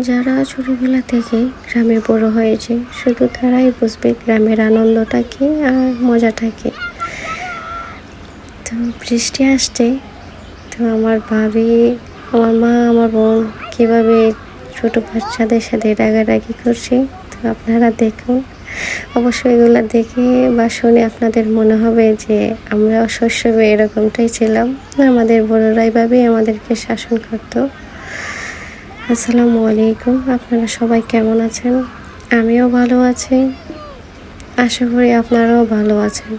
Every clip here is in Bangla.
যারা ছোটবেলা থেকে গ্রামে বড় হয়েছে শুধু তারাই বুঝবে গ্রামের আনন্দটা কি আর মজাটা কি। তো বৃষ্টি আসছে, তো আমার ভাবি, আমার মা, আমার বোন কীভাবে ছোটো বাচ্চাদের সাথে রাগারাগি করছে, তো আপনারা দেখুন। অবশ্যই এগুলো দেখে বা শুনে আপনাদের মনে হবে যে আমরা শৈশবে এরকমটাই ছিলাম, আমাদের বড়রাই ভাবে আমাদেরকে শাসন করতো। আসসালামু আলাইকুম, আপনারা সবাই কেমন আছেন? আমিও ভালো আছি, আশা করি আপনারাও ভালো আছেন।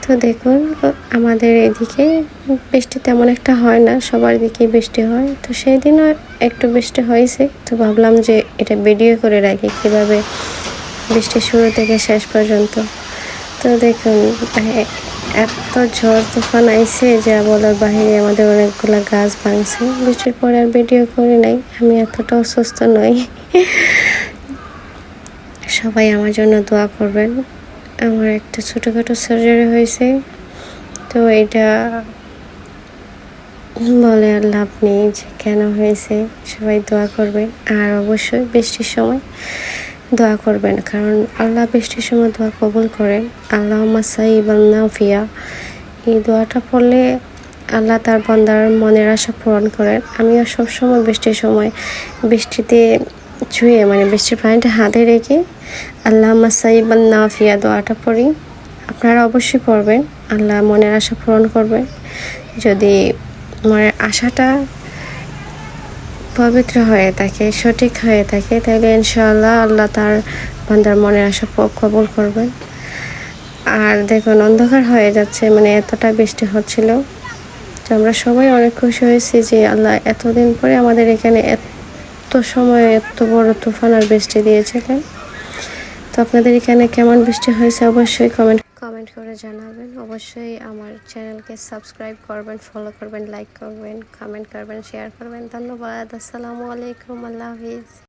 তো দেখুন, আমাদের এদিকে বৃষ্টি তেমন একটা হয় না, সবার দিকেই বৃষ্টি হয়। তো সেই দিনও একটু বৃষ্টি হয়েছে, তো ভাবলাম যে এটা ভিডিও করে রাখি কীভাবে বৃষ্টি শুরু থেকে শেষ পর্যন্ত। তো দেখুন, এত ঝড় তুফান আইছে যা বলার বাহিরে, আমাদের অনেকগুলো গাছ ভাঙছে। বৃষ্টির পরে আর ভিডিও করি নাই, আমি এতটা অসুস্থ নই। সবাই আমার জন্য দোয়া করবেন। আমার একটা ছোটোখাটো সার্জারি হয়েছে, তো এটা বলে আর লাভ নেই যে কেন হয়েছে। সবাই দোয়া করবেন, আর অবশ্যই বৃষ্টির সময় দোয়া করবেন, কারণ আল্লাহ বৃষ্টির সময় দোয়া কবুল করেন। আল্লাহুম্মা সাইয়্যিবান নাফিয়া, এই দোয়াটা পড়লে আল্লাহ তার বান্দার মনের আশা পূরণ করেন। আমিও সবসময় বৃষ্টির সময় বৃষ্টিতে ছুঁয়ে, মানে বৃষ্টির পানিটা হাতে রেখে আল্লাহুম্মা সাইয়্যিবান নাফিয়া দোয়াটা পড়ি। আপনারা অবশ্যই পড়বেন, আল্লাহ মনের আশা পূরণ করবেন। যদি মনের আশাটা পবিত্র হয়ে থাকে, সঠিক হয়ে থাকে, তাহলে ইনশাআল্লাহ আল্লাহ তার বান্দার মনের আশা কবুল করবেন। আর দেখুন, অন্ধকার হয়ে যাচ্ছে, মানে এতটা বৃষ্টি হচ্ছিল। তো আমরা সবাই অনেক খুশি হয়েছি যে আল্লাহ এতদিন পরে আমাদের এখানে এত সময় এত বড় তুফান আর বৃষ্টি দিয়েছিলেন। তো আপনাদের এখানে কেমন বৃষ্টি হয়েছে অবশ্যই কমেন্ট করে জানাবেন। অবশ্যই আমার চ্যানেলকে সাবস্ক্রাইব করবেন, ফলো করবেন, লাইক করবেন, কমেন্ট করবেন, শেয়ার করবেন। ধন্যবাদ। আসসালামু আলাইকুম, আল্লাহ হাফিজ।